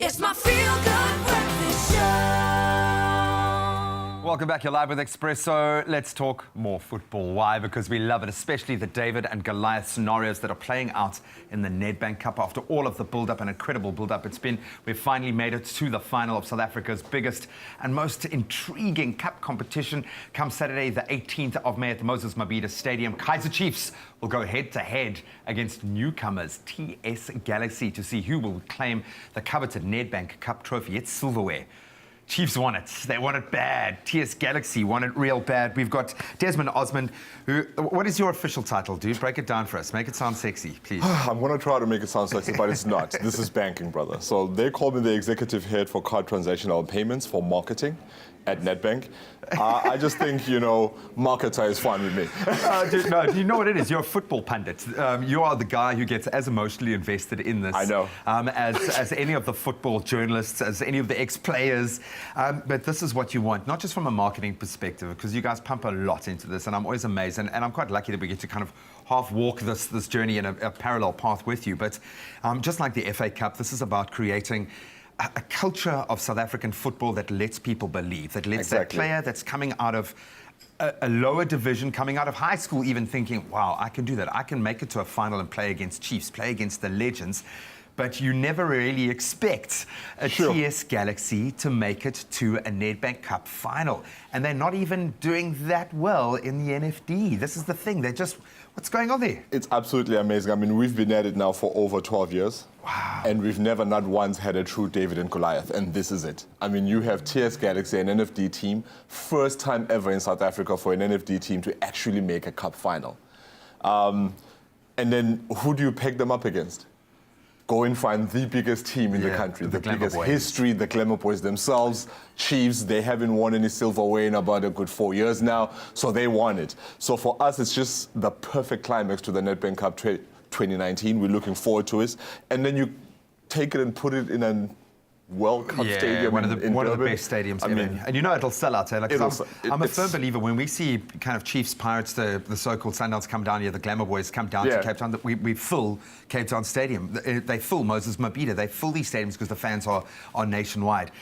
It's my feel-good breakfast show. Welcome back. You're live with Expresso. Let's talk more football. Why? Because we love it, especially the David and Goliath scenarios that are playing out in the Nedbank Cup. After all of the build-up, an incredible build-up it's been, we've finally made it to the final of South Africa's biggest and most intriguing cup competition. Come Saturday, the 18th of May at the Moses Mabhida Stadium, Kaizer Chiefs will go head-to-head against newcomers TS Galaxy to see who will claim the coveted Nedbank Cup trophy. It's silverware. Chiefs want it. They want it bad. TS Galaxy want it real bad. We've got Desmond Osmond, who... What is your official title, dude? Break it down for us. Make it sound sexy, please. I'm going to try to make it sound sexy, but it's not. This is banking, brother. So they call me the executive head for card transactional payments for marketing at Nedbank. I just think, marketer is fine with me. Dude, no, do you know what it is? You're a football pundit. You are the guy who gets as emotionally invested in this. I know. As any of the football journalists, as any of the ex-players. But this is what you want, not just from a marketing perspective, because you guys pump a lot into this, and I'm always amazed. And I'm quite lucky that we get to kind of half walk this journey in a parallel path with you. But just like the FA Cup, this is about creating a culture of South African football that lets people believe, that lets that player that's coming out of a lower division, coming out of high school even thinking, wow, I can do that. I can make it to a final and play against Chiefs, play against the legends. But you never really expect a TS Galaxy to make it to a Nedbank Cup final. And they're not even doing that well in the NFD. This is the thing. They're just... What's going on there? It's absolutely amazing. I mean, we've been at it now for over 12 years. Wow. And we've never, not once, had a true David and Goliath. And this is it. I mean, you have TS Galaxy, an NFD team. First time ever in South Africa for an NFD team to actually make a cup final. And then who do you peg them up against? Go and find the biggest team in the country, the biggest history, the Glamour Boys themselves. Chiefs, they haven't won any silverware in about a good 4 years now, so they won it. So for us, it's just the perfect climax to the Nedbank Cup 2019. We're looking forward to it. And then you take it and put it in a World Cup stadium. One of the best stadiums ever. And it'll sell out. Like, I'm a firm believer when we see kind of Chiefs, Pirates, the so-called Sundowns come down here, the Glamour Boys come down to Cape Town, we fill Cape Town Stadium. They fill Moses Mabhida. They fill these stadiums because the fans are nationwide.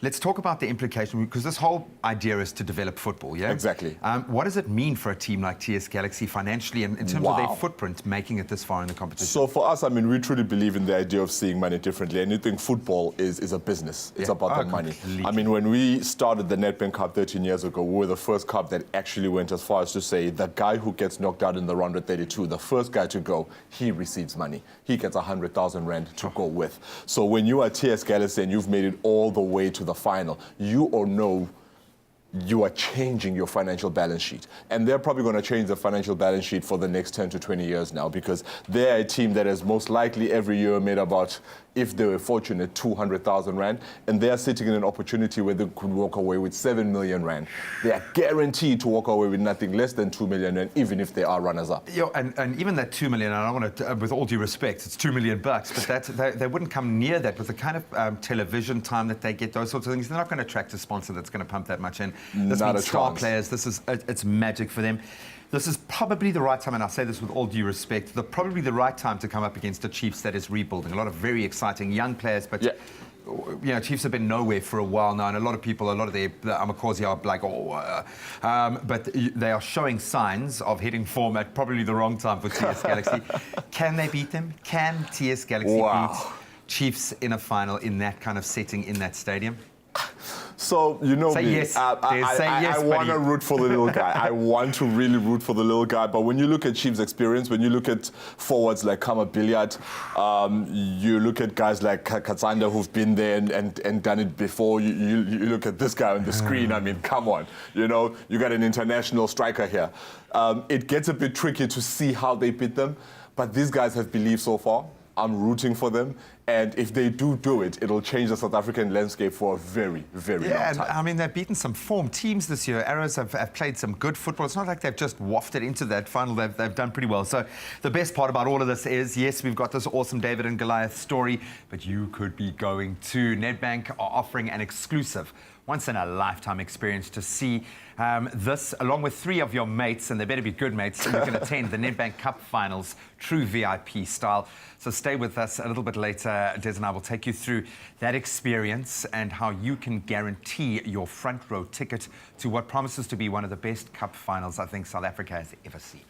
Let's talk about the implication, because this whole idea is to develop football, yeah? Exactly. What does it mean for a team like TS Galaxy financially and in terms of their footprint making it this far in the competition? So for us, I mean, we truly believe in the idea of seeing money differently. And you think football is a business. It's about the money. Completely. I mean, when we started the Nedbank Cup 13 years ago, we were the first cup that actually went as far as to say the guy who gets knocked out in the round of 32, the first guy to go, he receives money. He gets 100,000 rand to go with. So when you are TS Galaxy and you've made it all the way to the final, you or know you are changing your financial balance sheet. And they're probably going to change the financial balance sheet for the next 10 to 20 years now, because they're a team that has most likely every year made about, if they were fortunate, 200,000 rand. And they're sitting in an opportunity where they could walk away with 7 million rand. They are guaranteed to walk away with nothing less than 2 million rand, even if they are runners-up. And even that 2 million, I don't want to, with all due respect, it's $2 million, but they wouldn't come near that with the kind of television time that they get, those sorts of things. They're not going to attract a sponsor that's going to pump that much in. This means star players. It's magic for them. This is probably the right time, and I say this with all due respect, probably the right time to come up against a Chiefs that is rebuilding. A lot of very exciting young players, but Chiefs have been nowhere for a while now, and a lot of people, a lot of the Amakosi are like, but they are showing signs of hitting form at probably the wrong time for TS Galaxy. Can they beat them? Can TS Galaxy beat Chiefs in a final in that kind of setting, in that stadium? So, you know say me, yes. I want to root for the little guy. I want to really root for the little guy. But when you look at Chiefs' experience, when you look at forwards like Kama Billiard, you look at guys like Katsanda who've been there and done it before. You look at this guy on the screen. I mean, come on. You got an international striker here. It gets a bit tricky to see how they beat them. But these guys have believed so far. I'm rooting for them, and if they do it, it'll change the South African landscape for a very, very long time. I mean, they've beaten some form teams this year. Arrows have played some good football. It's not like they've just wafted into that final. They've done pretty well. So the best part about all of this is, yes, we've got this awesome David and Goliath story, but you could be going to Nedbank are offering an exclusive once-in-a-lifetime experience to see this, along with 3 of your mates, and they better be good mates, so you can attend the Nedbank Cup finals, true VIP style. So stay with us a little bit later. Des and I will take you through that experience and how you can guarantee your front row ticket to what promises to be one of the best cup finals I think South Africa has ever seen.